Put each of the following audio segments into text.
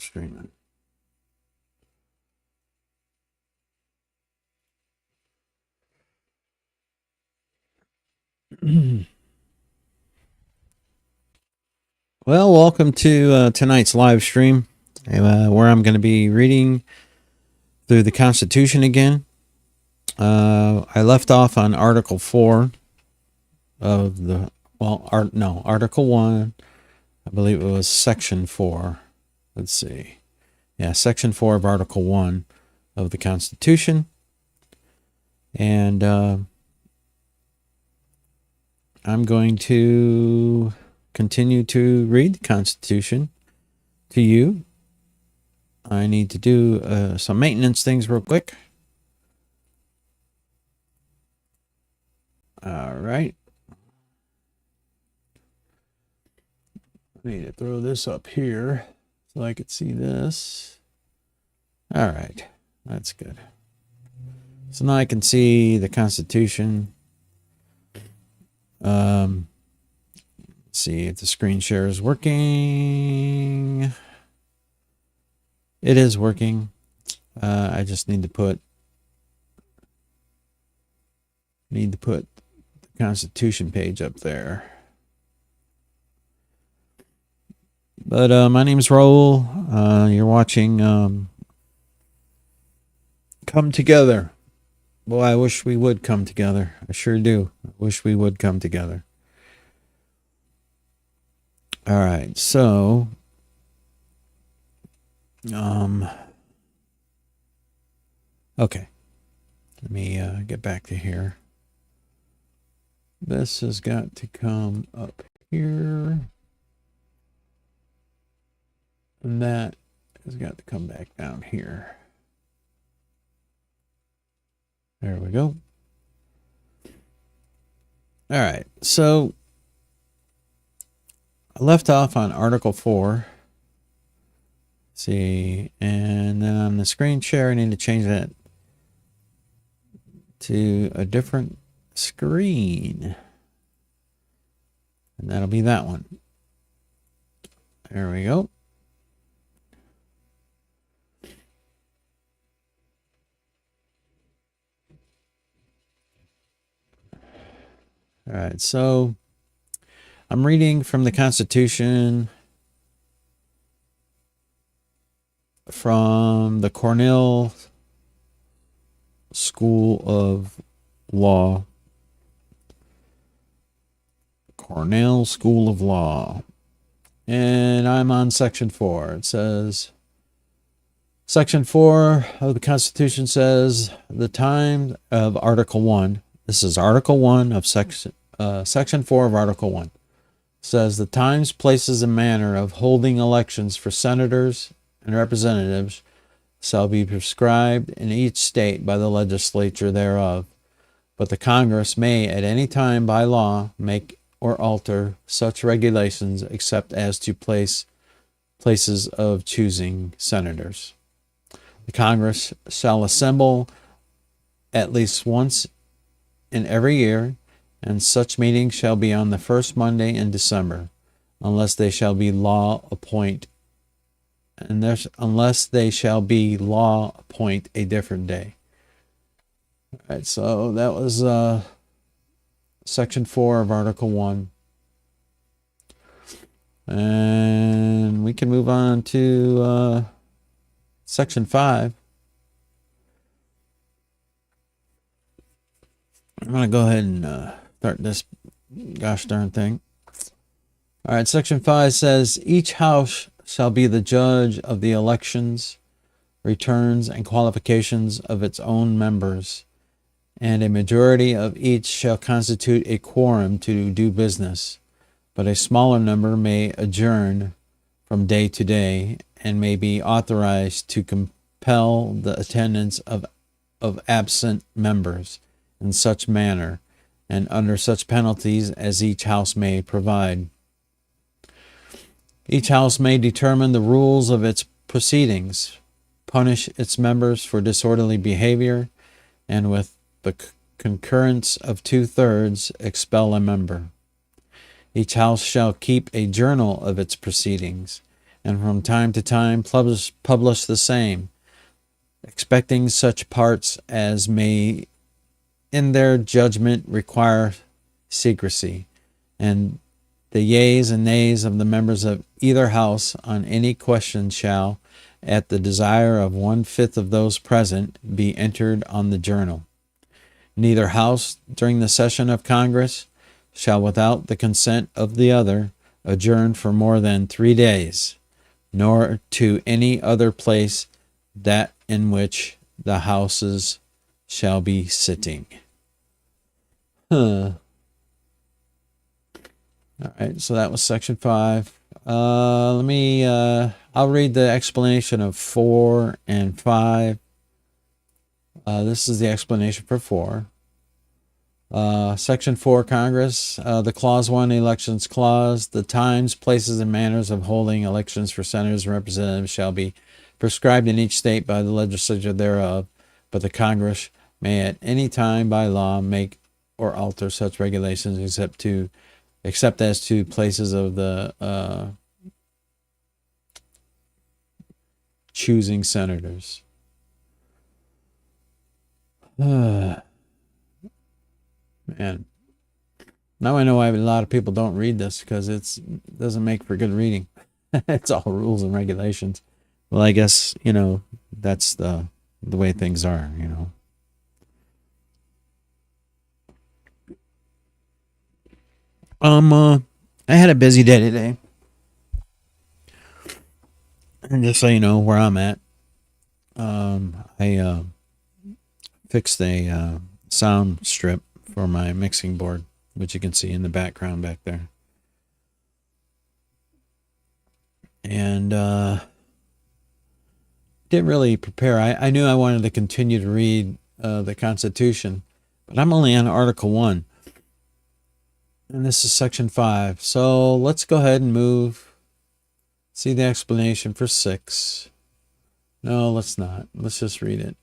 streaming. Well, welcome to tonight's live stream, where I'm going to be reading through the Constitution again. I left off on Article 4 of the, Article 1. I believe it was Section 4. Let's see. Yeah, Section 4 of Article 1 of the Constitution. And I'm going to continue to read the Constitution to you. I need to do some maintenance things real quick. All right. I need to throw this up here so I could see this. All right. That's good. So now I can see the Constitution. Let's see if the screen share is working. It is working. I just need to put the Constitution page up there. But my name is Raul. You're watching Come Together. Boy, I wish we would come together. I sure do. I wish we would come together. All right, so okay. Let me get back to here. This has got to come up here. And that has got to come back down here. There we go. All right, so I left off on Article 4. Let's see, and then on the screen share, I need to change that to a different screen. And that'll be that one. There we go. All right, so I'm reading from the Constitution from the Cornell School of Law. Cornell School of Law. And I'm on Section 4. It says, Section 4 of the Constitution says, the time of Article 1. This is Article 1 of Section 4 of Article 1. Says the times, places, and manner of holding elections for senators and representatives shall be prescribed in each state by the legislature thereof. But the Congress may at any time by law make or alter such regulations except as to places of choosing senators. The Congress shall assemble at least once in every year, and such meeting shall be on the first Monday in December, unless they shall be law appoint a different day. All right, so that was Section 4 of Article 1. And we can move on to Section 5. I'm going to go ahead and start this gosh darn thing. All right, Section 5 says, each house shall be the judge of the elections, returns, and qualifications of its own members, and a majority of each shall constitute a quorum to do business, but a smaller number may adjourn from day to day, and may be authorized to compel the attendance of absent members in such manner, and under such penalties as each house may provide. Each house may determine the rules of its proceedings, punish its members for disorderly behavior, and with the concurrence of 2/3 expel a member. Each house shall keep a journal of its proceedings, and from time to time publish the same, expecting such parts as may in their judgment require secrecy, and the yeas and nays of the members of either house on any question shall, at the desire of 1/5 of those present, be entered on the journal. Neither house, during the session of Congress, shall, without the consent of the other, adjourn for more than 3 days, nor to any other place that in which the houses shall be sitting. All right, so that was section 5. I'll read the explanation of 4 and 5. This is the explanation for 4. Section 4, Congress, the Clause 1, Elections Clause, the times, places, and manners of holding elections for senators and representatives shall be prescribed in each state by the legislature thereof, but the Congress may at any time by law make or alter such regulations except as to places of the choosing senators. Man, now I know why a lot of people don't read this, because it doesn't make for good reading. It's all rules and regulations. Well, I guess, that's the way things are, I had a busy day today. And just so you know where I'm at, I fixed a sound strip for my mixing board, which you can see in the background back there. And didn't really prepare. I knew I wanted to continue to read the Constitution, but I'm only on Article 1. And this is Section 5. So let's go ahead and move. See the explanation for 6. No, let's not. Let's just read it.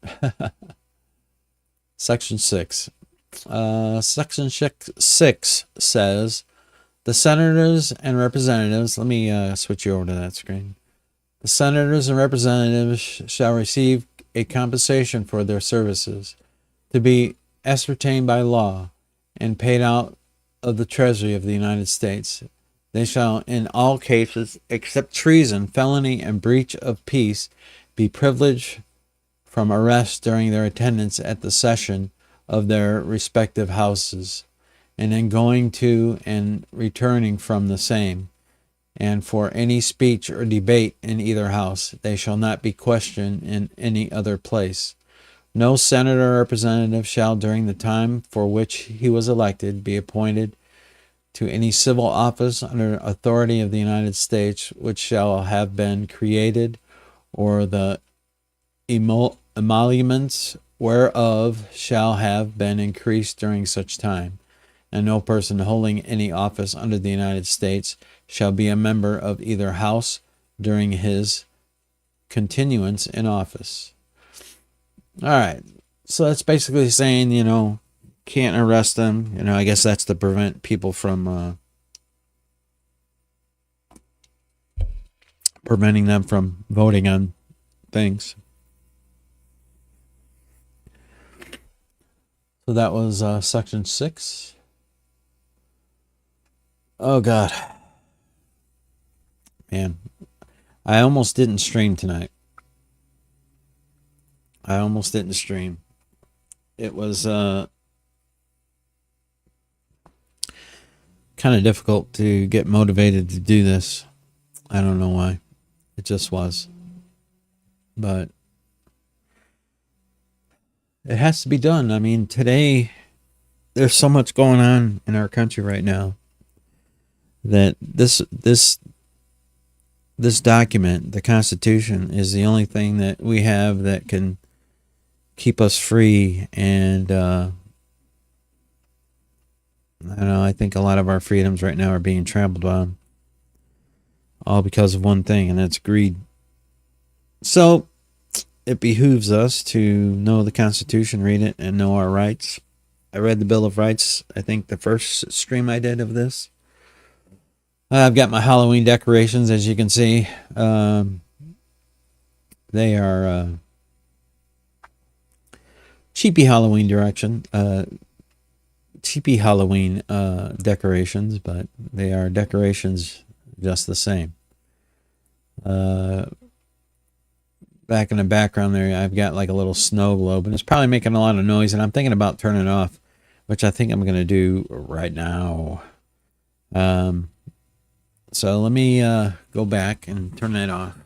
Section 6. Section 6 says, the senators and representatives, let me switch you over to that screen. The senators and representatives shall receive a compensation for their services, to be ascertained by law and paid out of the Treasury of the United States. They shall, in all cases, except treason, felony, and breach of peace, be privileged from arrest during their attendance at the session of their respective houses, and in going to and returning from the same. And for any speech or debate in either house, they shall not be questioned in any other place. No senator or representative shall, during the time for which he was elected, be appointed to any civil office under authority of the United States, which shall have been created, or the emoluments whereof shall have been increased during such time. And no person holding any office under the United States shall be a member of either house during his continuance in office. All right. So that's basically saying, can't arrest them. I guess that's to prevent people from preventing them from voting on things. So that was Section 6. Oh, God. Man, I almost didn't stream tonight. It was kind of difficult to get motivated to do this. I don't know why. It just was. But it has to be done. I mean, today, there's so much going on in our country right now that this document, the Constitution, is the only thing that we have that can keep us free. And I don't know, I think a lot of our freedoms right now are being trampled on, all because of one thing, and that's greed. So it behooves us to know the Constitution, read it, and know our rights. I read the Bill of Rights, I think the first stream I did of this. I've got my Halloween decorations, as you can see. They are cheapy Halloween decorations, but they are decorations just the same. Back in the background there, I've got like a little snow globe, and it's probably making a lot of noise, and I'm thinking about turning it off, which I think I'm going to do right now. So let me go back and turn that off.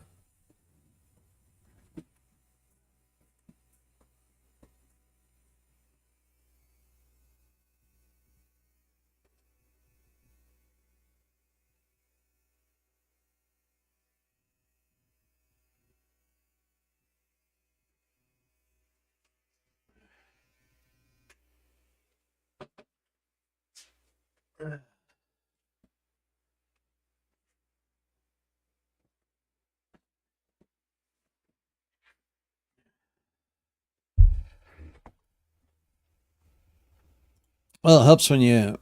Well, it helps when you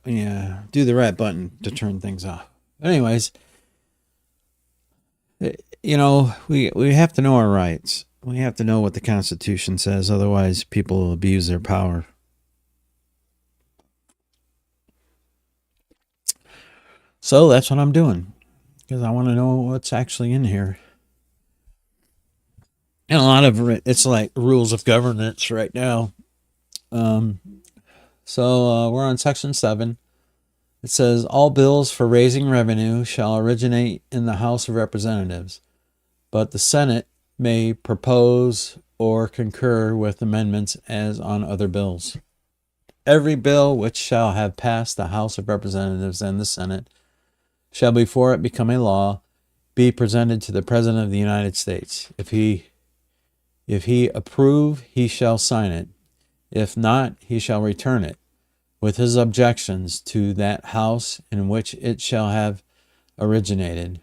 do the right button to turn things off. Anyways, we have to know our rights. We have to know what the Constitution says. Otherwise, people will abuse their power. So that's what I'm doing, because I want to know what's actually in here. And a lot of it's like rules of governance right now. So we're on section 7. It says all bills for raising revenue shall originate in the House of Representatives, but the Senate may propose or concur with amendments as on other bills. Every bill which shall have passed the House of Representatives and the Senate shall, before it become a law, be presented to the President of the United States. If he approve, he shall sign it. If not, he shall return it, with his objections, to that house in which it shall have originated,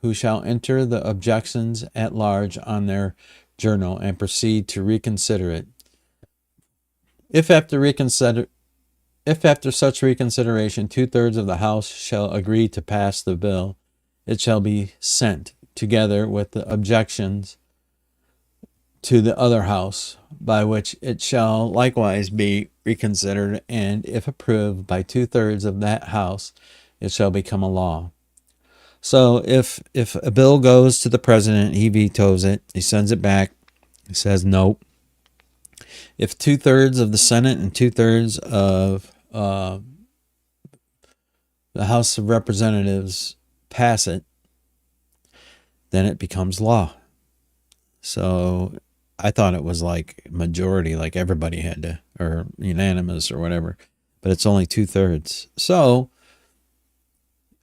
who shall enter the objections at large on their journal and proceed to reconsider it. If after such reconsideration 2/3 of the House shall agree to pass the bill, it shall be sent, together with the objections, to the other House, by which it shall likewise be reconsidered, and if approved by 2/3 of that House, it shall become a law. So if a bill goes to the president, he vetoes it, he sends it back, he says nope. If 2/3 of the Senate and 2/3 of the House of Representatives pass it, then it becomes law. So I thought it was like majority, like everybody had to, or unanimous or whatever, but it's only 2/3. So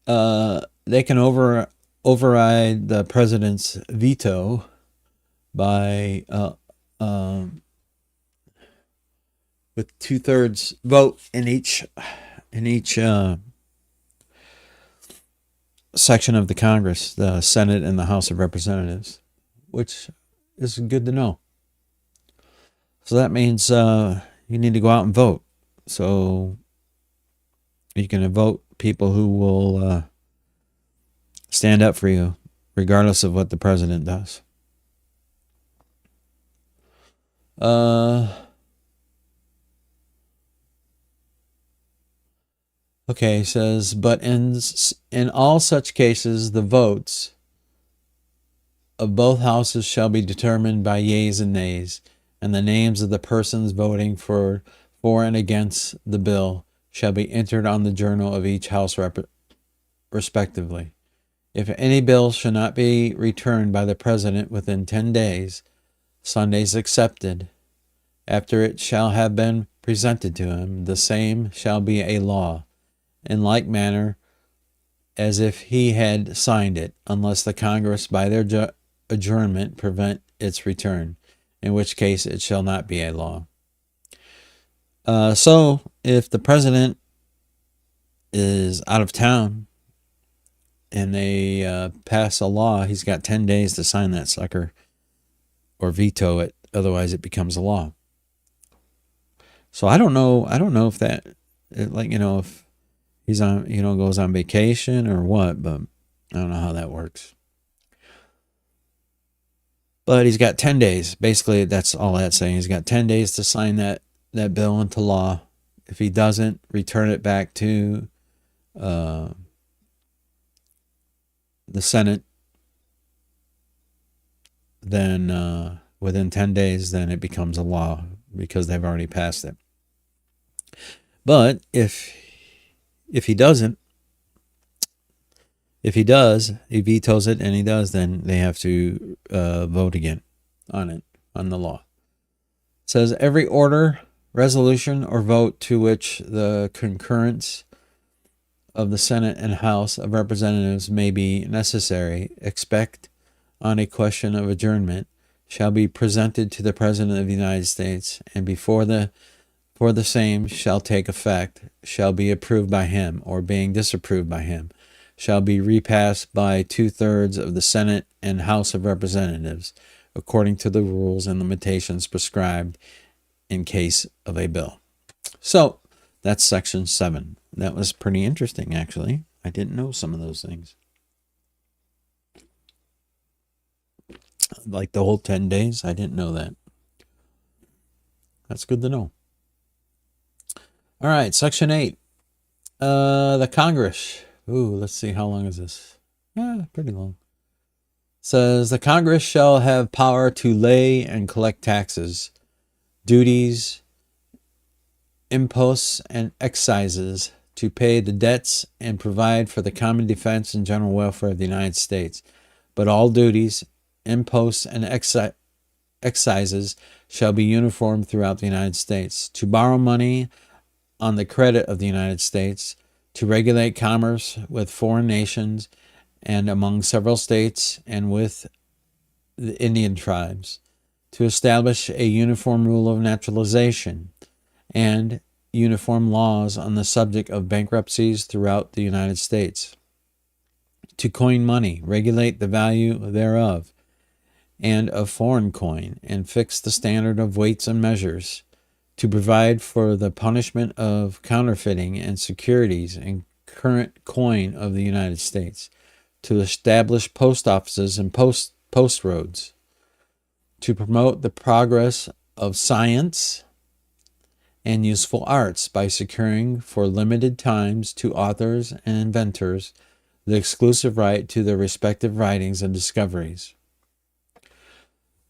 they can override the president's veto by with 2/3 vote in each section of the Congress, the Senate and the House of Representatives, which is good to know. So that means you need to go out and vote. So you can vote people who will stand up for you, regardless of what the president does. Okay, he says, but in all such cases, the votes of both houses shall be determined by yeas and nays, and the names of the persons voting for and against the bill shall be entered on the journal of each house respectively. If any bill shall not be returned by the president within 10 days, Sundays excepted, after it shall have been presented to him, the same shall be a law, in like manner as if he had signed it, unless the Congress by their adjournment prevent its return, in which case it shall not be a law. So if the president is out of town and they pass a law, he's got 10 days to sign that sucker or veto it. Otherwise, it becomes a law. So I don't know if that, like, if He's on, goes on vacation or what, but I don't know how that works. But he's got 10 days. Basically, that's all that's saying. He's got 10 days to sign that bill into law. If he doesn't, return it back to the Senate. Then within 10 days, then it becomes a law because they've already passed it. But if he doesn't, if he does, he vetoes it and he does, then they have to vote again on it, on the law. It says every order, resolution, or vote to which the concurrence of the Senate and House of Representatives may be necessary, except on a question of adjournment, shall be presented to the President of the United States, and before the same shall take effect, shall be approved by him, or being disapproved by him, shall be repassed by 2/3 of the Senate and House of Representatives, according to the rules and limitations prescribed in case of a bill. So that's section 7. That was pretty interesting, actually. I didn't know some of those things. Like the whole 10 days, I didn't know that. That's good to know. All right, section 8. The Congress. Ooh, let's see, how long is this? Pretty long. Says the Congress shall have power to lay and collect taxes, duties, imposts, and excises, to pay the debts and provide for the common defense and general welfare of the United States. But all duties, imposts, and excises shall be uniform throughout the United States. To borrow money on the credit of the United States, to regulate commerce with foreign nations and among several states and with the Indian tribes, to establish a uniform rule of naturalization and uniform laws on the subject of bankruptcies throughout the United States, to coin money, regulate the value thereof and of foreign coin, and fix the standard of weights and measures, to provide for the punishment of counterfeiting and securities and current coin of the United States, to establish post offices and post roads, to promote the progress of science and useful arts by securing for limited times to authors and inventors the exclusive right to their respective writings and discoveries,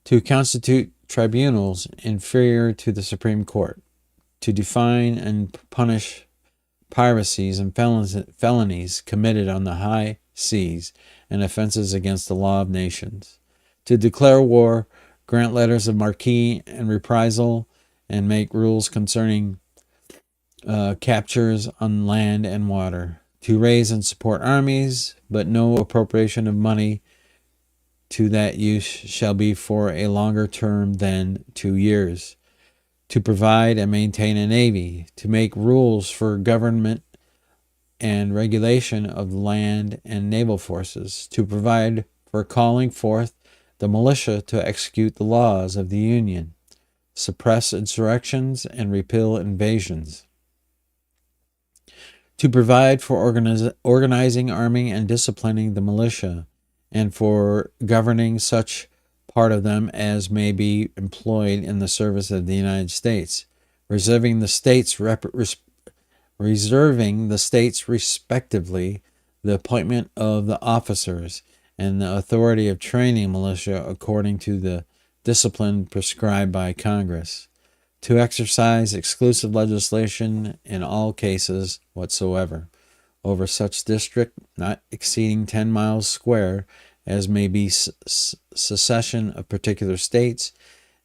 to constitute tribunals inferior to the Supreme Court, to define and punish piracies and felonies committed on the high seas and offenses against the law of nations, to declare war, grant letters of marque and reprisal, and make rules concerning captures on land and water, to raise and support armies, but no appropriation of money to that use shall be for a longer term than 2 years, to provide and maintain a navy, to make rules for government and regulation of the land and naval forces, to provide for calling forth the militia to execute the laws of the Union, suppress insurrections and repel invasions, to provide for organizing, arming, and disciplining the militia, and for governing such part of them as may be employed in the service of the United States, reserving the states respectively the appointment of the officers and the authority of training militia according to the discipline prescribed by Congress, to exercise exclusive legislation in all cases whatsoever over such district not exceeding 10 miles square as may be secession of particular states,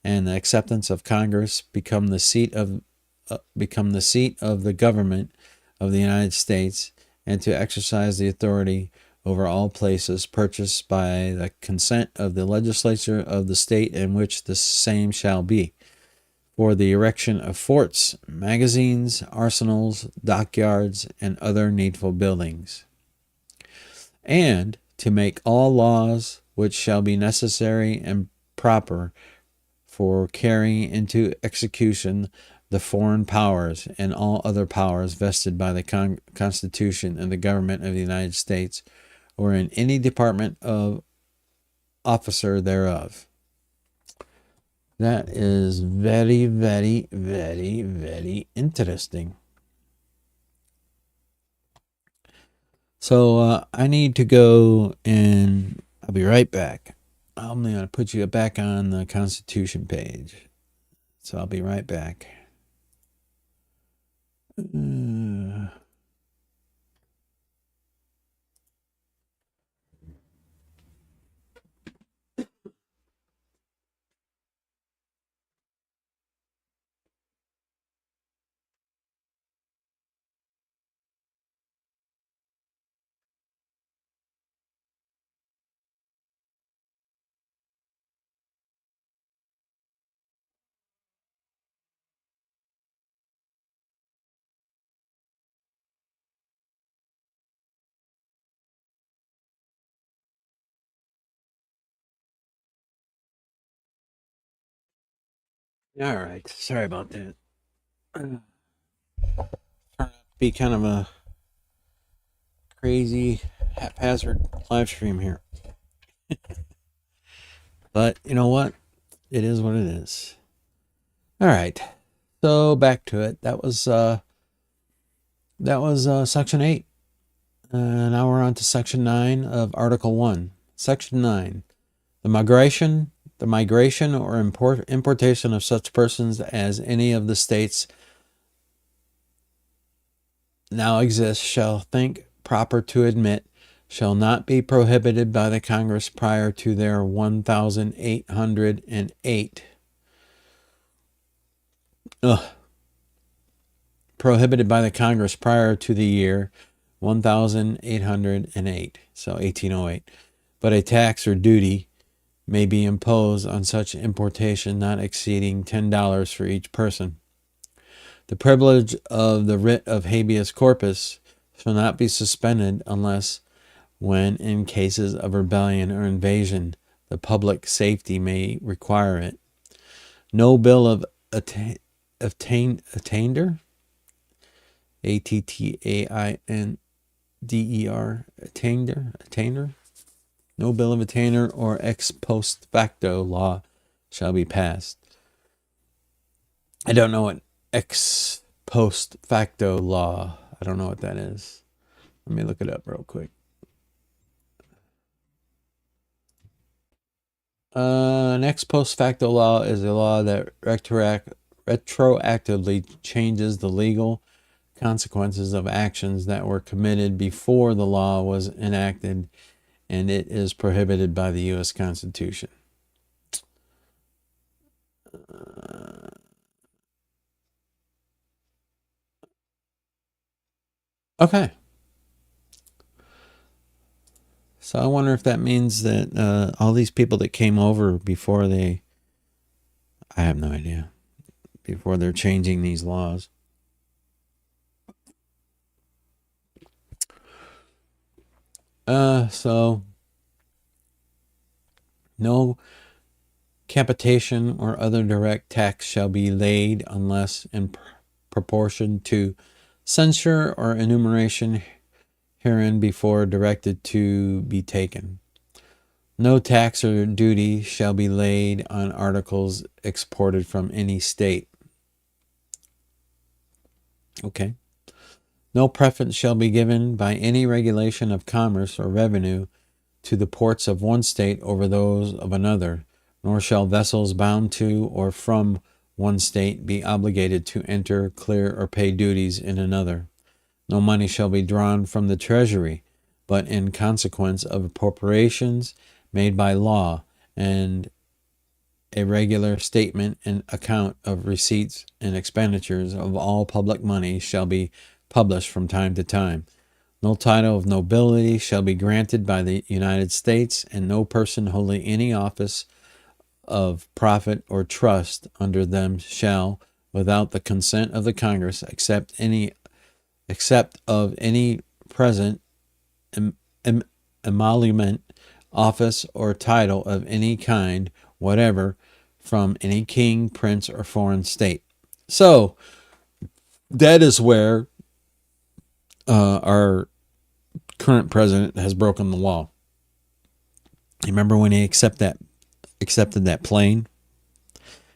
and the acceptance of Congress become the seat of the government of the United States, and to exercise the authority over all places purchased by the consent of the legislature of the state in which the same shall be, for the erection of forts, magazines, arsenals, dockyards, and other needful buildings, and to make all laws which shall be necessary and proper for carrying into execution the foreign powers and all other powers vested by the Constitution and the government of the United States or in any department of officer thereof. That is very, very, very, very interesting. So I need to go, and I'll be right back. I'm going to put you back on the Constitution page. So I'll be right back. All right. Sorry about that. Turned out to be kind of a crazy, haphazard live stream here. But you know what? It is what it is. All right. So back to it. That was section 8. Now we're on to section 9 of Article 1. Section 9. The migration or importation of such persons as any of the states now exist shall think proper to admit shall not be prohibited by the Congress prior to their 1808. Prohibited by the Congress prior to the year 1808, so 1808. But a tax or duty may be imposed on such importation not exceeding $10 for each person. The privilege of the writ of habeas corpus shall not be suspended unless when in cases of rebellion or invasion the public safety may require it. No bill of attainder, attainder, no bill of attainder or ex post facto law shall be passed. I don't know what ex post facto law, I don't know what that is. Let me look it up real quick. An ex post facto law is a law that retroactively changes the legal consequences of actions that were committed before the law was enacted, and it is prohibited by the U.S. Constitution. Okay. So I wonder if that means that all these people that came over before I have no idea, before they're changing these laws. So no capitation or other direct tax shall be laid unless in proportion to censure or enumeration herein before directed to be taken. No tax or duty shall be laid on articles exported from any state. Okay. No preference shall be given by any regulation of commerce or revenue to the ports of one state over those of another, nor shall vessels bound to or from one state be obligated to enter, clear, or pay duties in another. No money shall be drawn from the treasury, but in consequence of appropriations made by law, and a regular statement and account of receipts and expenditures of all public money shall be published from time to time. No title of nobility shall be granted by the United States, and no person holding any office of profit or trust under them shall, without the consent of the Congress, except of any present emolument, office, or title of any kind whatever from any king, prince, or foreign state. So that is where our current president has broken the law. You remember when he accepted that plane?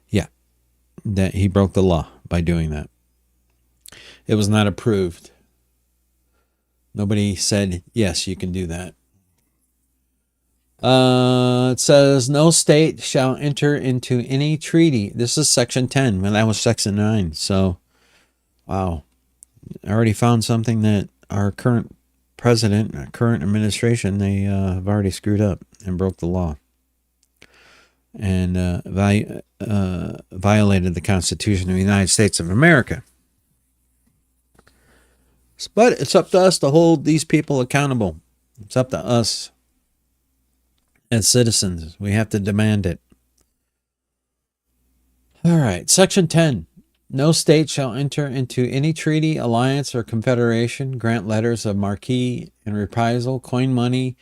Yeah, that he broke the law by doing that. It was not approved. Nobody said, yes, you can do that. It says, no state shall enter into any treaty. This is section 10, and that was section 9. So, wow. I already found something that our current president, our current administration, they have already screwed up and broke the law and violated the Constitution of the United States of America. But it's up to us to hold these people accountable. It's up to us as citizens. We have to demand it. All right. Section 10. No state shall enter into any treaty, alliance, or confederation, grant letters of marque and reprisal, coin money,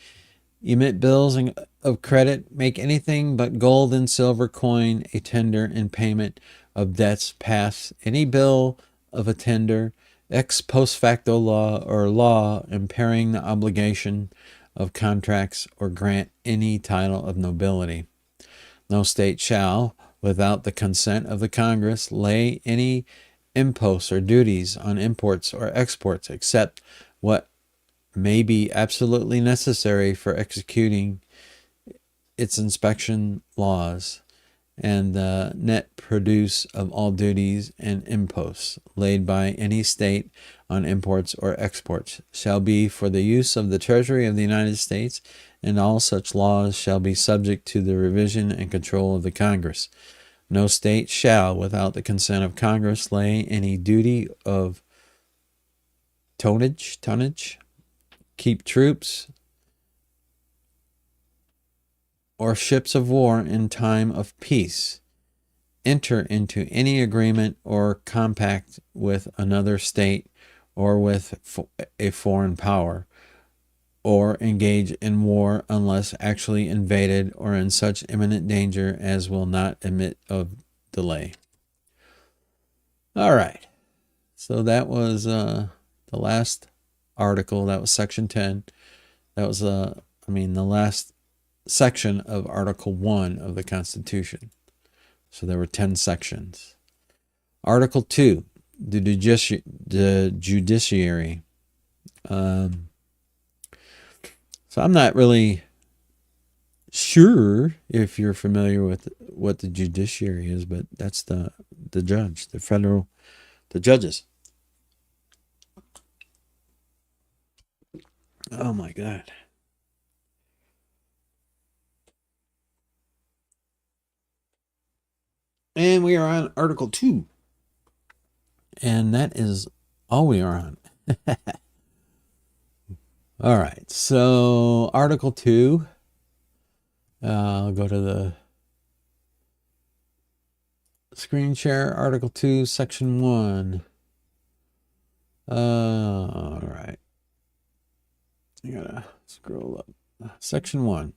emit bills of credit, make anything but gold and silver coin a tender in payment of debts, pass any bill of a tender, ex post facto law or law impairing the obligation of contracts, or grant any title of nobility. No state shall, without the consent of the Congress, lay any imposts or duties on imports or exports except what may be absolutely necessary for executing its inspection laws, and the net produce of all duties and imposts laid by any state on imports or exports shall be for the use of the Treasury of the United States, and all such laws shall be subject to the revision and control of the Congress. No state shall, without the consent of Congress, lay any duty of tonnage, keep troops or ships of war in time of peace, enter into any agreement or compact with another state or with a foreign power, or engage in war unless actually invaded or in such imminent danger as will not admit of delay. All right. So that was the last article. That was section 10. That was the last section of Article 1 of the Constitution. So there were 10 sections. Article 2, the judiciary. So I'm not really sure if you're familiar with what the judiciary is, but that's the judge, the judges. Oh my God. And we are on Article 2. And that is all we are on. All right. So Article 2. I'll go to the screen share. Article 2, Section 1. All right. I gotta scroll up. Section 1.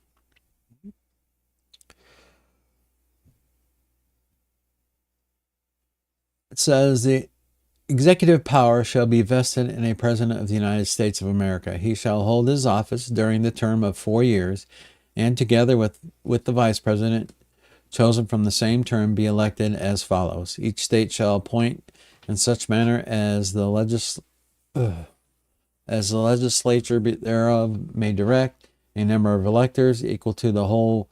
It says the executive power shall be vested in a president of the United States of America. He shall hold his office during the term of 4 years, and together with the vice president chosen from the same term be elected as follows. Each state shall appoint in such manner as the legislature thereof may direct a number of electors equal to the whole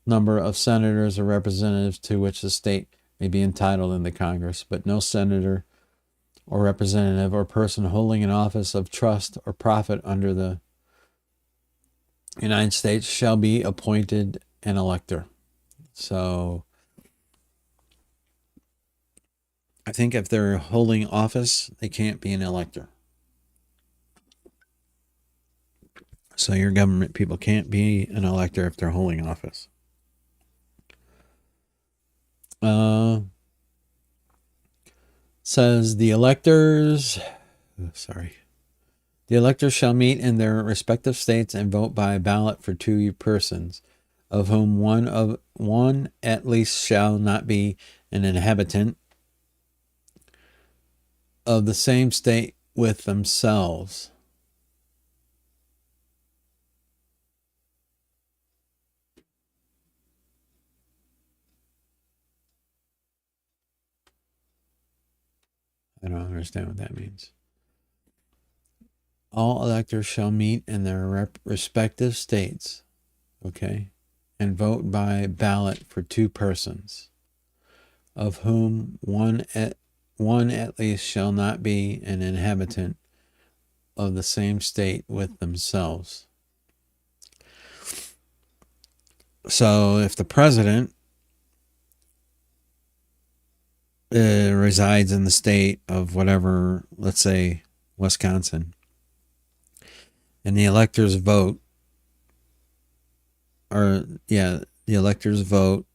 number of senators or representatives to which the state may be entitled in the Congress, but no senator or representative or person holding an office of trust or profit under the United States shall be appointed an elector. So I think if they're holding office, they can't be an elector. So your government people can't be an elector if they're holding office. Says the electors shall meet in their respective states and vote by ballot for 2 persons, of whom one at least shall not be an inhabitant of the same state with themselves. I don't understand what that means. All electors shall meet in their respective states, okay, and vote by ballot for two persons, of whom one at least shall not be an inhabitant of the same state with themselves. So if the president resides in the state of whatever, let's say Wisconsin, and the electors vote, the electors vote,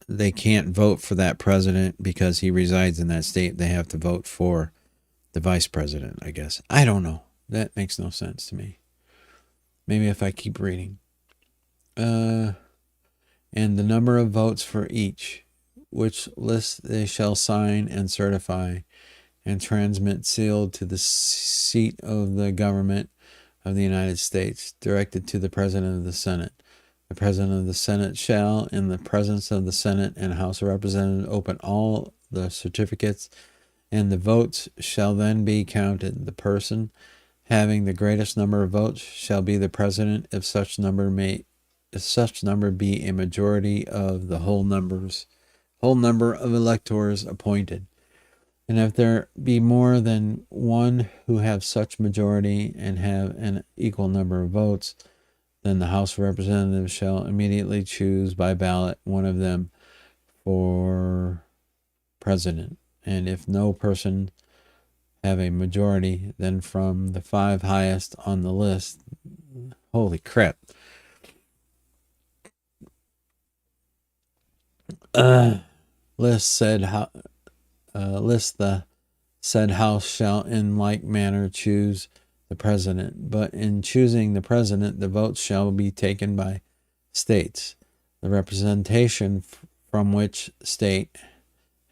they can't vote for that president because he resides in that state. They have to vote for the vice president, I guess. I don't know. That makes no sense to me. Maybe if I keep reading. And the number of votes for each, which list they shall sign and certify and transmit sealed to the seat of the government of the United States, directed to the President of the Senate. The President of the Senate shall, in the presence of the Senate and House of Representatives, open all the certificates, and the votes shall then be counted. The person having the greatest number of votes shall be the president, if such number be a majority of the whole number of electors appointed. And if there be more than one who have such majority and have an equal number of votes, then the House of Representatives shall immediately choose by ballot one of them for president. And if no person have a majority, then from the 5 highest on the list, holy crap, list the said House shall in like manner choose the president. But in choosing the president, the votes shall be taken by states, the representation from which state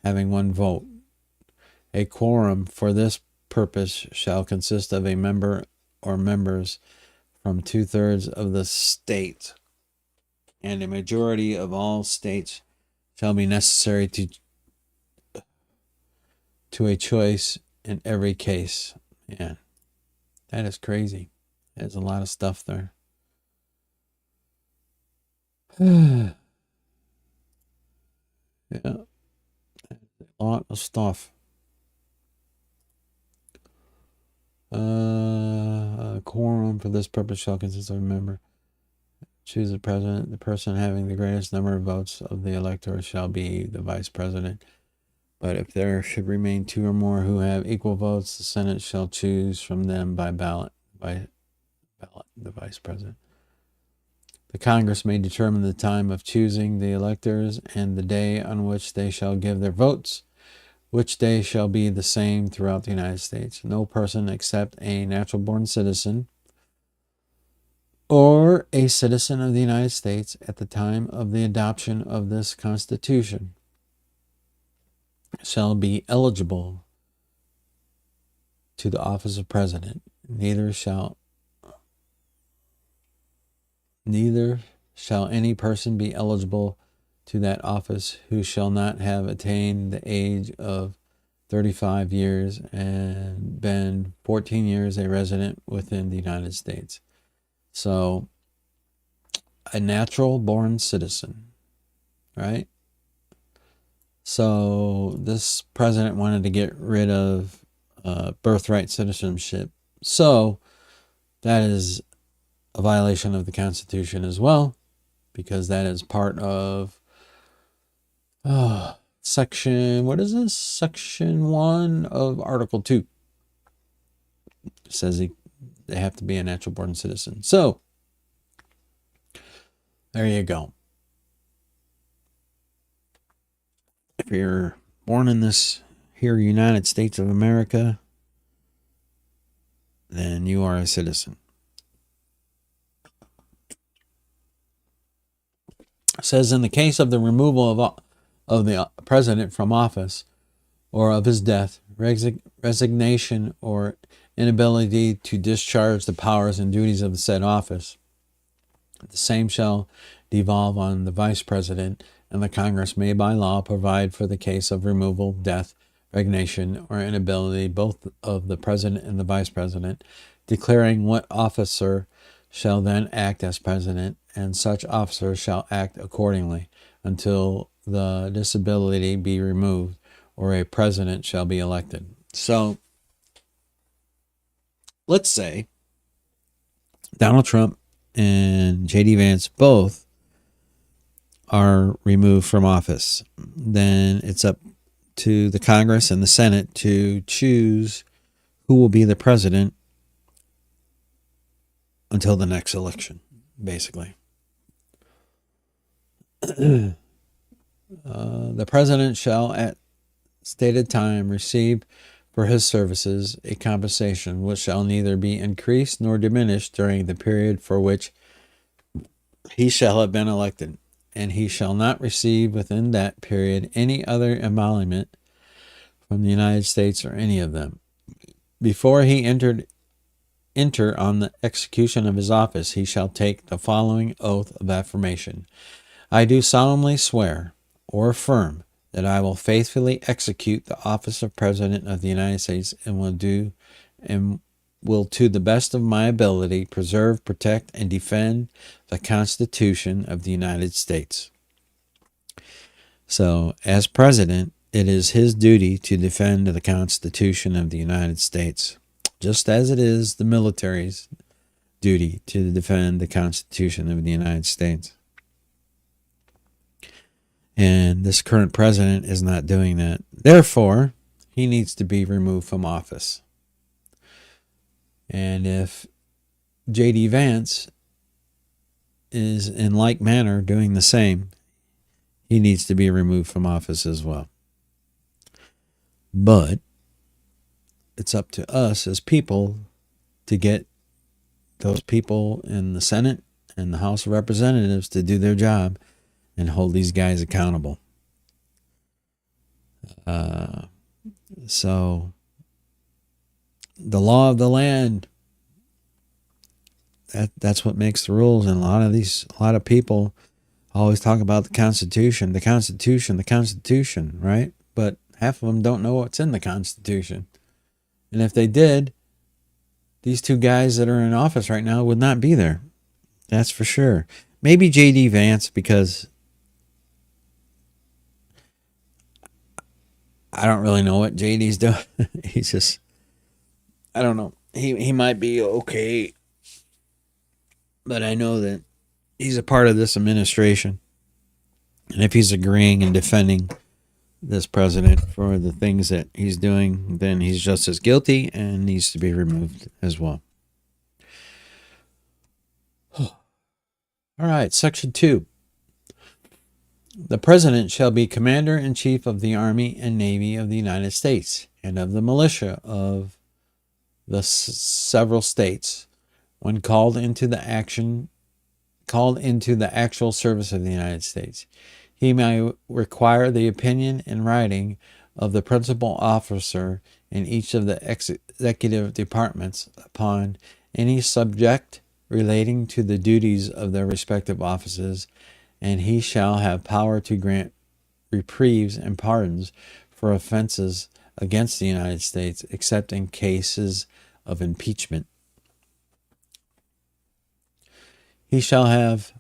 having one vote. A quorum for this purpose shall consist of a member or members from 2/3 of the state, and a majority of all states shall be necessary to a choice in every case. Man, that is crazy. There's a lot of stuff there. Yeah, a lot of stuff. A quorum for this purpose shall consist of a member. Choose the president. The person having the greatest number of votes of the electors shall be the vice president. But if there should remain 2 or more who have equal votes, the Senate shall choose from them by ballot the vice president. The Congress may determine the time of choosing the electors and the day on which they shall give their votes, which day shall be the same throughout the United States. No person except a natural-born citizen or a citizen of the United States at the time of the adoption of this Constitution shall be eligible to the office of president. Neither shall any person be eligible to that office who shall not have attained the age of 35 years and been 14 years a resident within the United States. So, a natural-born citizen, right? So, this president wanted to get rid of birthright citizenship. So, that is a violation of the Constitution as well, because that is part of Section 1 of Article 2. It says they have to be a natural-born citizen. So, there you go. If you're born in this here United States of America, then you are a citizen. It says in the case of the removal of the president from office or of his death, resignation or inability to discharge the powers and duties of the said office, the same shall devolve on the Vice President, and the Congress may by law provide for the case of removal, death, resignation, or inability both of the President and the Vice President, declaring what officer shall then act as President, and such officer shall act accordingly until the disability be removed or a President shall be elected. So, let's say Donald Trump and J.D. Vance both are removed from office. Then it's up to the Congress and the Senate to choose who will be the president until the next election, basically. The president shall at stated time receive for his services a compensation which shall neither be increased nor diminished during the period for which he shall have been elected, and he shall not receive within that period any other emolument from the United States or any of them. Before he enter on the execution of his office, he shall take the following oath of affirmation. I do solemnly swear or affirm that I will faithfully execute the office of President of the United States and will to the best of my ability preserve, protect, and defend the Constitution of the United States. So, as President, it is his duty to defend the Constitution of the United States, just as it is the military's duty to defend the Constitution of the United States. And this current president is not doing that. Therefore, he needs to be removed from office. And if J.D. Vance is in like manner doing the same, he needs to be removed from office as well. But it's up to us as people to get those people in the Senate and the House of Representatives to do their job and hold these guys accountable. So the law of the land, that's what makes the rules. And a lot of people always talk about the Constitution, right? But half of them don't know what's in the Constitution. And if they did, these two guys that are in office right now would not be there. That's for sure. Maybe J.D. Vance, because I don't really know what JD's doing. He's just, I don't know. He might be okay, but I know that he's a part of this administration. And if he's agreeing and defending this president for the things that he's doing, then he's just as guilty and needs to be removed as well. All right, Section 2. The President shall be Commander-in-Chief of the Army and Navy of the United States and of the militia of the several states when called into the actual service of the United States. He may require the opinion in writing of the principal officer in each of the executive departments upon any subject relating to the duties of their respective offices, and he shall have power to grant reprieves and pardons for offenses against the United States, except in cases of impeachment. He shall have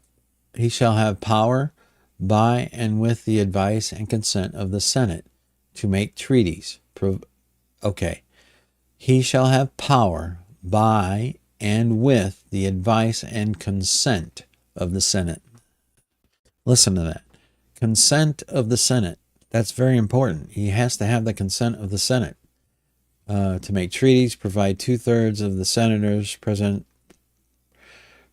power by and with the advice and consent of the Senate to make treaties. He shall have power by and with the advice and consent of the Senate. Listen to that. Consent of the Senate. That's very important. He has to have the consent of the Senate to make treaties, provide 2/3 of the senators present,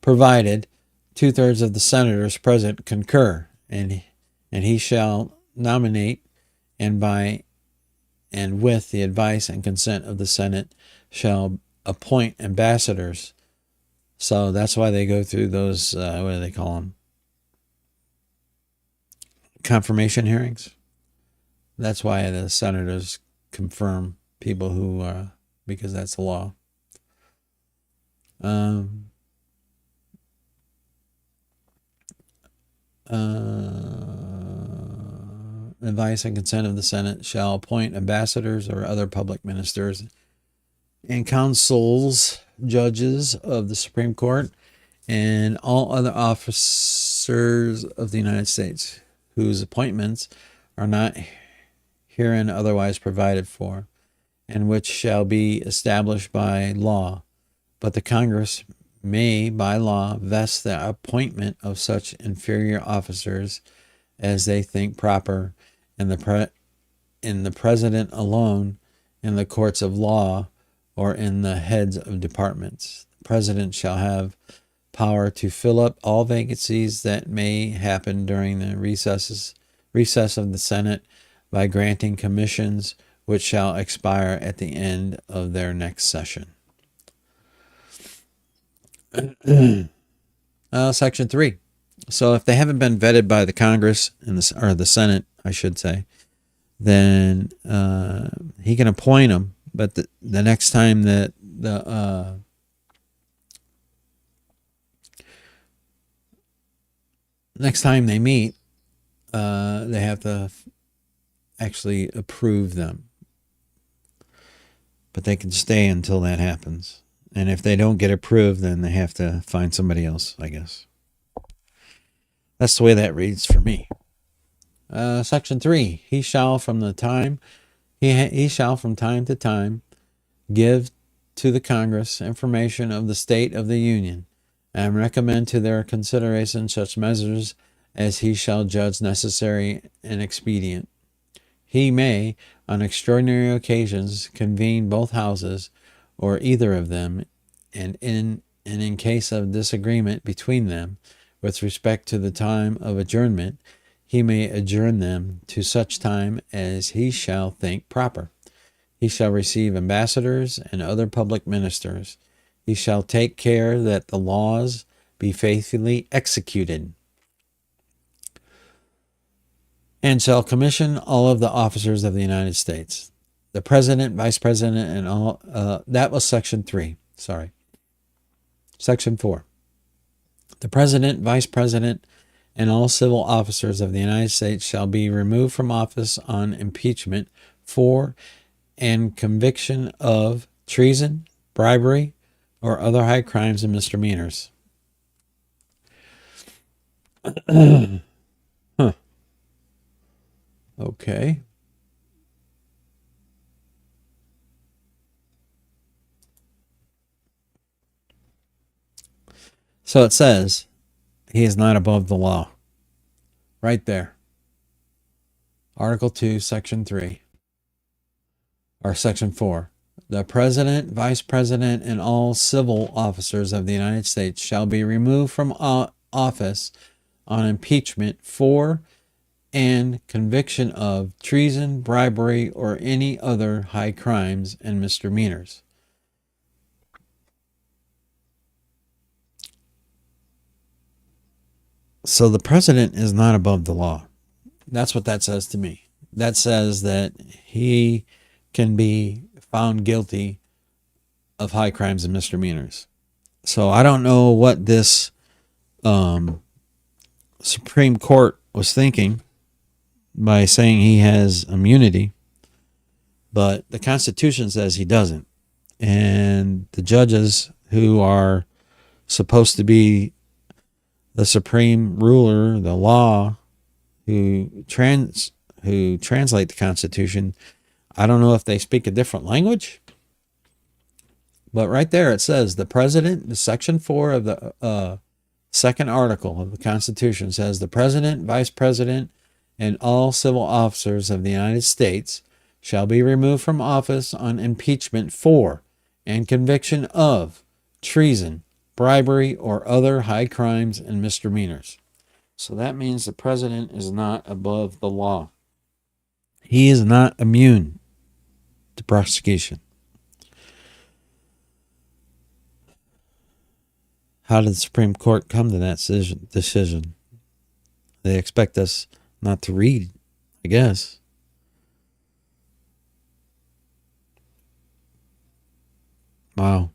provided 2/3 of the senators present concur, and he shall nominate, and by and with the advice and consent of the Senate shall appoint ambassadors. So that's why they go through those, what do they call them? Confirmation hearings. That's why the senators confirm people who, because that's the law. Um, advice and consent of the Senate shall appoint ambassadors or other public ministers and counsels, judges of the Supreme Court, and all other officers of the United States whose appointments are not herein otherwise provided for, and which shall be established by law. But the Congress may, by law, vest the appointment of such inferior officers as they think proper in the President alone, in the courts of law, or in the heads of departments. The President shall have power to fill up all vacancies that may happen during the recess of the Senate by granting commissions which shall expire at the end of their next session. Section 3. So if they haven't been vetted by the Congress or the Senate, I should say, then he can appoint them. But the next time that next time they meet, they have to actually approve them. But they can stay until that happens. And if they don't get approved, then they have to find somebody else, I guess. That's the way that reads for me. Section 3. He shall from time to time give to the Congress information of the state of the Union, and recommend to their consideration such measures as he shall judge necessary and expedient. He may, on extraordinary occasions, convene both houses, or either of them, and in case of disagreement between them, with respect to the time of adjournment, he may adjourn them to such time as he shall think proper. He shall receive ambassadors and other public ministers. He shall take care that the laws be faithfully executed, and shall commission all of the officers of the United States. The President, Vice President, and all... that was Section 3. Sorry. Section 4. The President, Vice President, and all civil officers of the United States shall be removed from office on impeachment for and conviction of treason, bribery, or other high crimes and misdemeanors. Huh. Okay. So it says, he is not above the law. Right there. Article 2, Section 3. Or Section 4. The President, Vice President, and all civil officers of the United States shall be removed from office on impeachment for and conviction of treason, bribery, or any other high crimes and misdemeanors. So the President is not above the law. That's what that says to me. That says that he can be found guilty of high crimes and misdemeanors. So I don't know what this Supreme Court was thinking by saying he has immunity, but the Constitution says he doesn't. And the judges who are supposed to be the supreme ruler, the law, who translate the Constitution, I don't know if they speak a different language, but right there it says the President, Section 4 of the second article of the Constitution says the President, Vice President, and all civil officers of the United States shall be removed from office on impeachment for and conviction of treason, bribery, or other high crimes and misdemeanors. So that means the President is not above the law. He is not immune to prosecution. How did the Supreme Court come to that decision? They expect us not to read, I guess. Wow.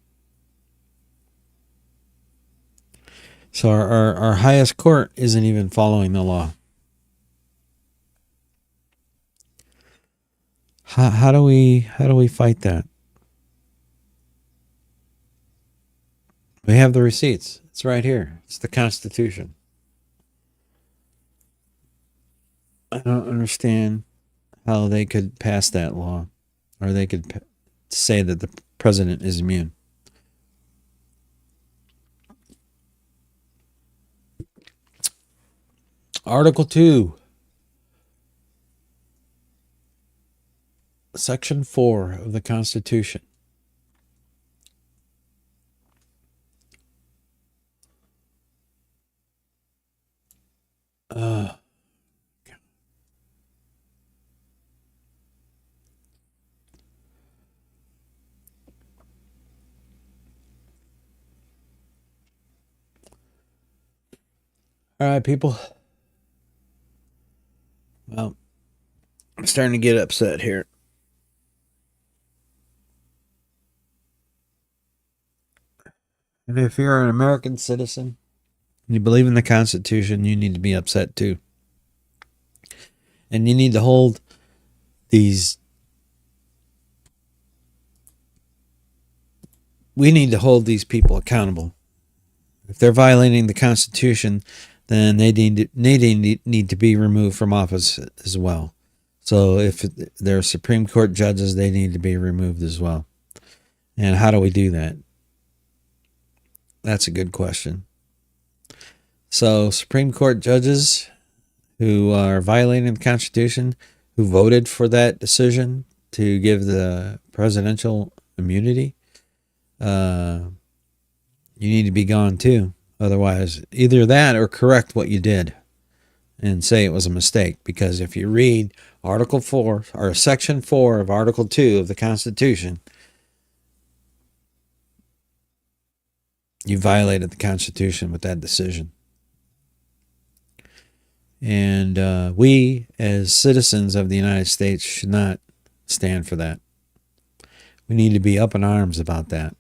So our highest court isn't even following the law. How do we fight that? We have the receipts. It's right here. It's the Constitution. I don't understand how they could pass that law, or they could say that the president is immune. Article 2, Section 4 of the Constitution. All right, people. Well, I'm starting to get upset here. And if you're an American citizen and you believe in the Constitution, you need to be upset too. And you need to hold these. We need to hold these people accountable. If they're violating the Constitution, then they need to be removed from office as well. So if they're Supreme Court judges, they need to be removed as well. And how do we do that? That's a good question. So Supreme Court judges who are violating the Constitution, who voted for that decision to give the presidential immunity, you need to be gone too. Otherwise, either that or correct what you did and say it was a mistake. Because if you read Article 4 or Section 4 of Article 2 of the Constitution, you violated the Constitution with that decision. And we, as citizens of the United States, should not stand for that. We need to be up in arms about that.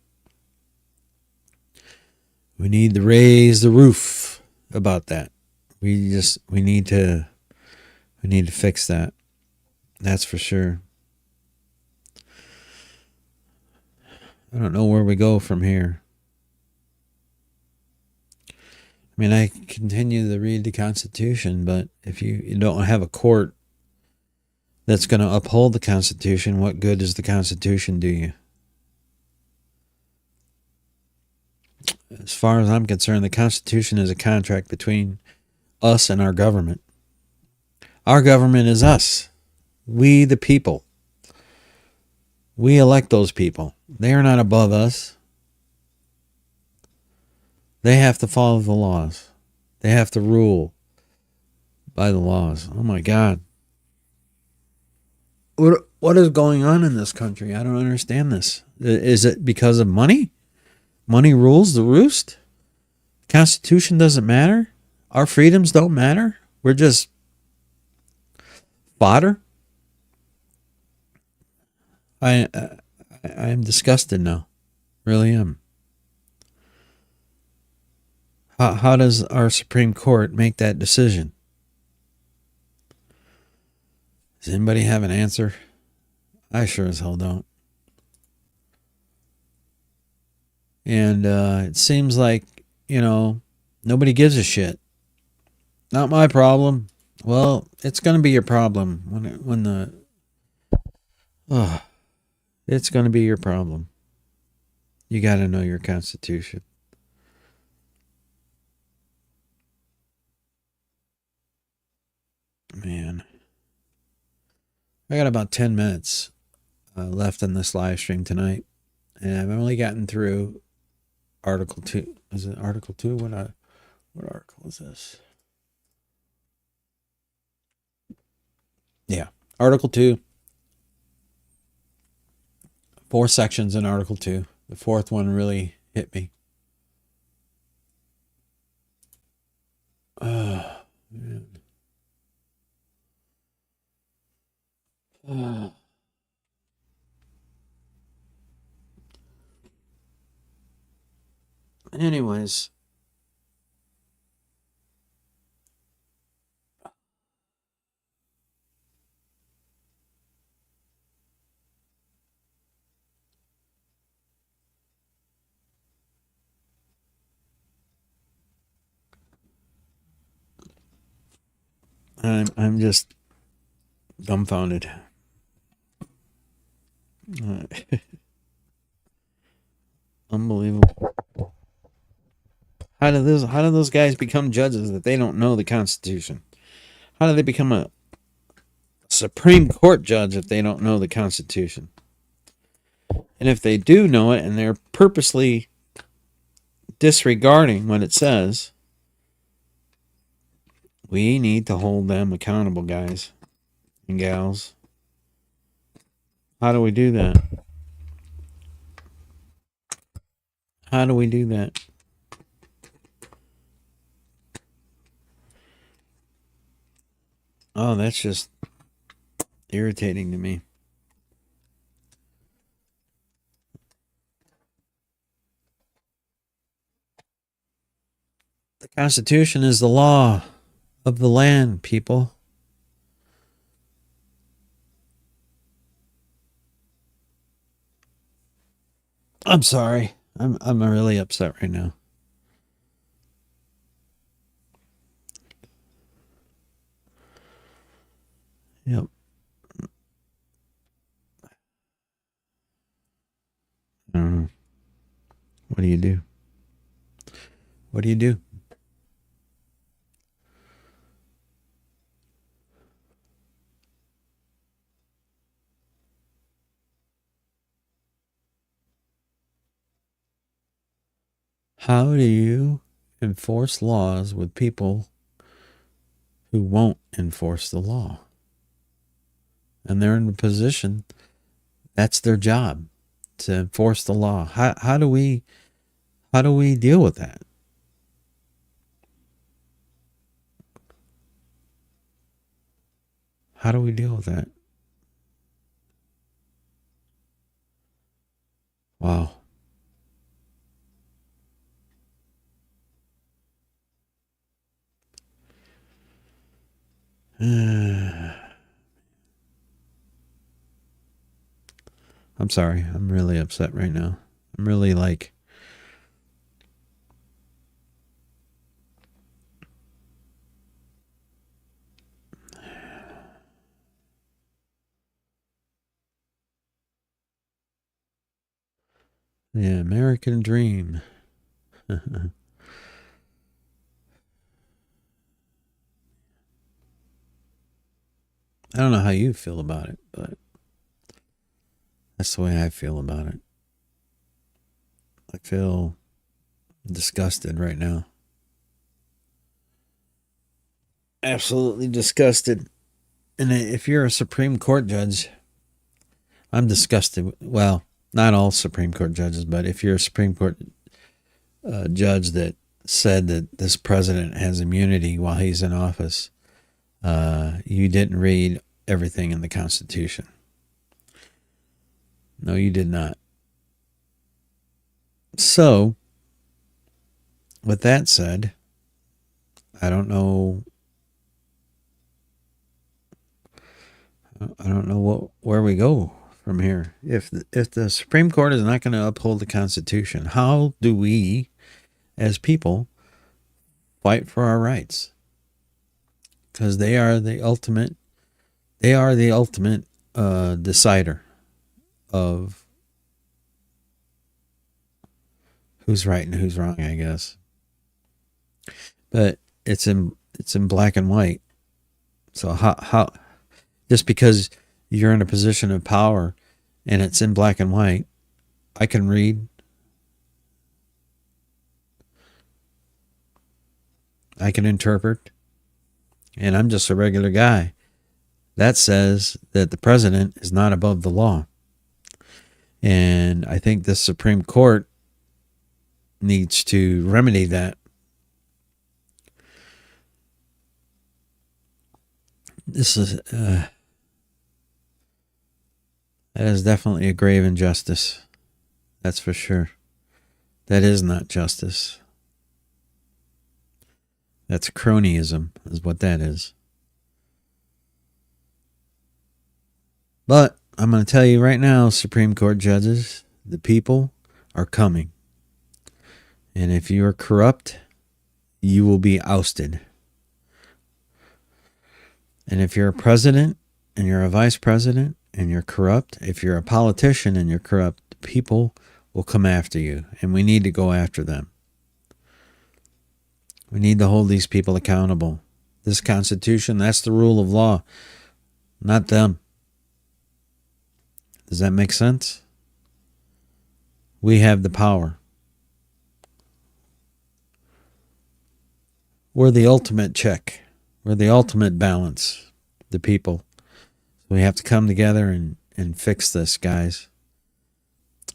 We need to raise the roof about that. We need to fix that. That's for sure. I don't know where we go from here. I mean, I continue to read the Constitution, but if you don't have a court that's going to uphold the Constitution, what good does the Constitution do you? As far as I'm concerned, the Constitution is a contract between us and our government. Our government is us. We, the people. We elect those people. They are not above us. They have to follow the laws. They have to rule by the laws. Oh my God. What is going on in this country? I don't understand this. Is it because of money? Money rules the roost? Constitution doesn't matter? Our freedoms don't matter? We're just fodder? I'm disgusted now. Really am. How does our Supreme Court make that decision? Does anybody have an answer? I sure as hell don't. And it seems like, nobody gives a shit. Not my problem. Well, it's going to be your problem it's going to be your problem. You got to know your Constitution. Man. I got about 10 minutes left in this live stream tonight. And I've only gotten through Article 2. Is it Article 2? What article is this? Yeah. Article 2. 4 sections in Article 2. The fourth one really hit me. Man. Anyways. I'm just dumbfounded. Unbelievable. How do those guys become judges that they don't know the Constitution? How do they become a Supreme Court judge if they don't know the Constitution? And if they do know it and they're purposely disregarding what it says, we need to hold them accountable, guys and gals. How do we do that? How do we do that? Oh, that's just irritating to me. The Constitution is the law of the land, people. I'm sorry. I'm really upset right now. Yep. I don't know. What do you do? What do you do? How do you enforce laws with people who won't enforce the law? And they're in a position, that's their job, to enforce the law. How do we deal with that? How do we deal with that? Wow. I'm sorry. I'm really upset right now. I'm really like... The American dream. I don't know how you feel about it, but that's the way I feel about it. I feel disgusted right now. Absolutely disgusted. And if you're a Supreme Court judge, I'm disgusted. Well, not all Supreme Court judges, but if you're a Supreme Court judge that said that this president has immunity while he's in office, you didn't read everything in the Constitution. No, you did not. So, with that said, I don't know where we go from here. If the Supreme Court is not going to uphold the Constitution, how do we, as people, fight for our rights? Because they are the ultimate decider of who's right and who's wrong, I guess. But it's in black and white. So how just because you're in a position of power and it's in black and white, I can read, I can interpret, and I'm just a regular guy. That says that the president is not above the law. And I think the Supreme Court needs to remedy that. This is that is definitely a grave injustice. That's for sure. That is not justice. That's cronyism, is what that is. But I'm going to tell you right now, Supreme Court judges, the people are coming. And if you are corrupt, you will be ousted. And if you're a president and you're a vice president and you're corrupt, if you're a politician and you're corrupt, people will come after you. And we need to go after them. We need to hold these people accountable. This Constitution, that's the rule of law, not them. Does that make sense? We have the power. We're the ultimate check. We're the ultimate balance, the people. We have to come together and fix this, guys.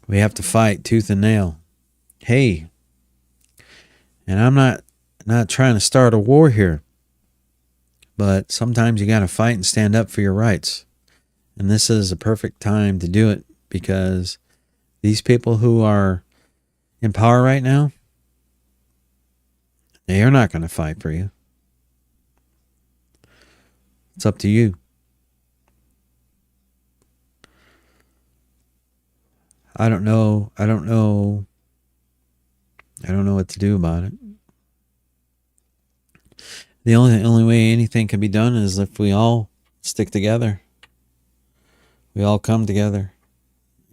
We have to fight tooth and nail. Hey, and I'm not trying to start a war here, but sometimes you got to fight and stand up for your rights. And this is a perfect time to do it, because these people who are in power right now, they are not going to fight for you. It's up to you. I don't know what to do about it. The only way anything can be done is if we all stick together. We all come together,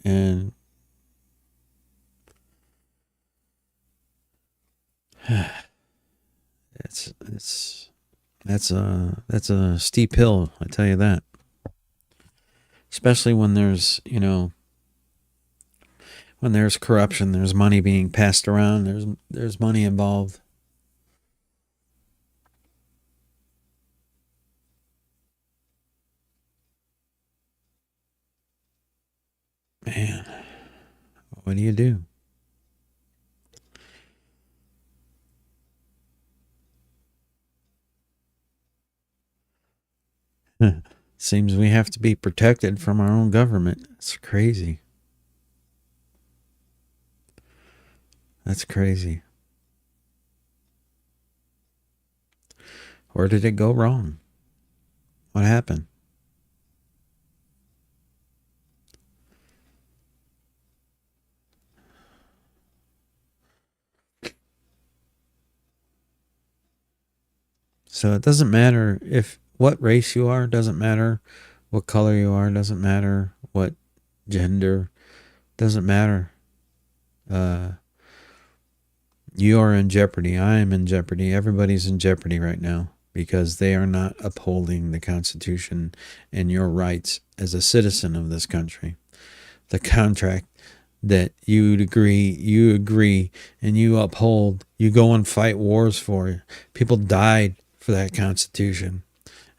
and that's a steep hill, I tell you that. Especially when there's, when there's corruption, there's money being passed around, there's money involved. Man, what do you do? Seems we have to be protected from our own government. It's crazy. That's crazy. Where did it go wrong? What happened? So it doesn't matter what race you are, doesn't matter what color you are, doesn't matter what gender, doesn't matter. You are in jeopardy. I am in jeopardy. Everybody's in jeopardy right now because they are not upholding the Constitution and your rights as a citizen of this country. The contract that you agree, and you uphold, you go and fight wars for. People died for that Constitution.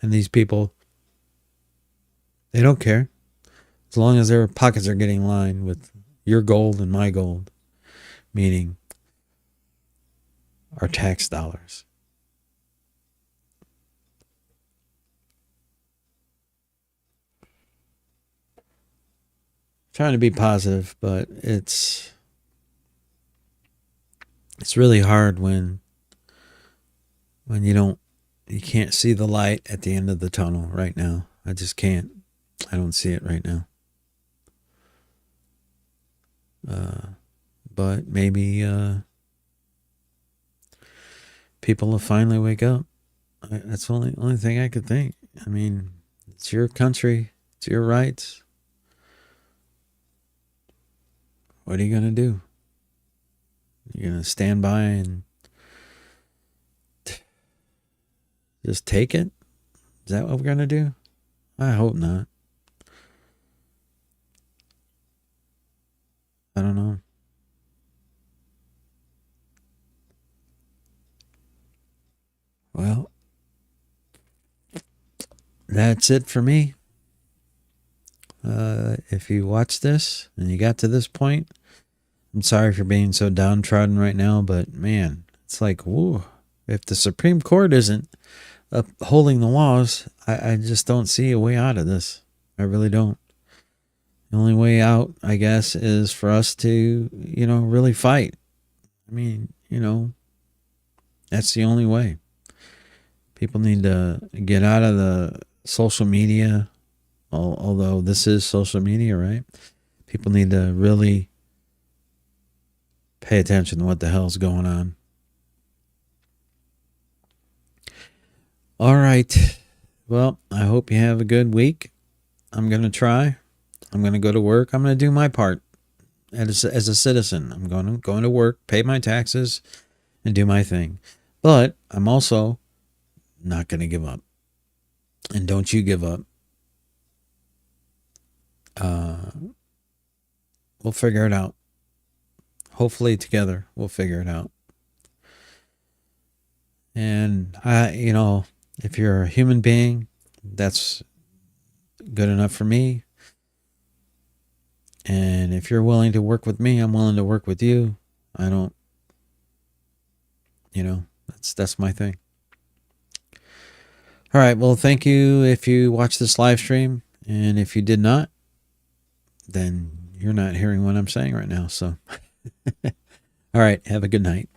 And these people, they don't care. As long as their pockets are getting lined with your gold and my gold, meaning our tax dollars. Trying to be positive, but it's really hard when you can't see the light at the end of the tunnel right now. I just can't. I don't see it right now. But maybe people will finally wake up. That's the only thing I could think. I mean, it's your country. It's your rights. What are you going to do? You're going to stand by and just take it? Is that what we're going to do? I hope not. I don't know. Well, that's it for me. If you watch this and you got to this point, I'm sorry for being so downtrodden right now, but man, it's like, whoa, if the Supreme Court isn't upholding the laws, I just don't see a way out of this. I really don't. The only way out, I guess, is for us to, really fight. I mean, that's the only way. People need to get out of the social media, although this is social media, right? People need to really pay attention to what the hell's going on. All right. Well, I hope you have a good week. I'm going to try. I'm going to go to work. I'm going to do my part as a citizen. I'm going to work, pay my taxes, and do my thing. But I'm also not going to give up. And don't you give up. We'll figure it out. Hopefully together we'll figure it out. And if you're a human being, that's good enough for me. And if you're willing to work with me, I'm willing to work with you. I don't, that's my thing. All right. Well, thank you if you watched this live stream. And if you did not, then you're not hearing what I'm saying right now. So, all right. Have a good night.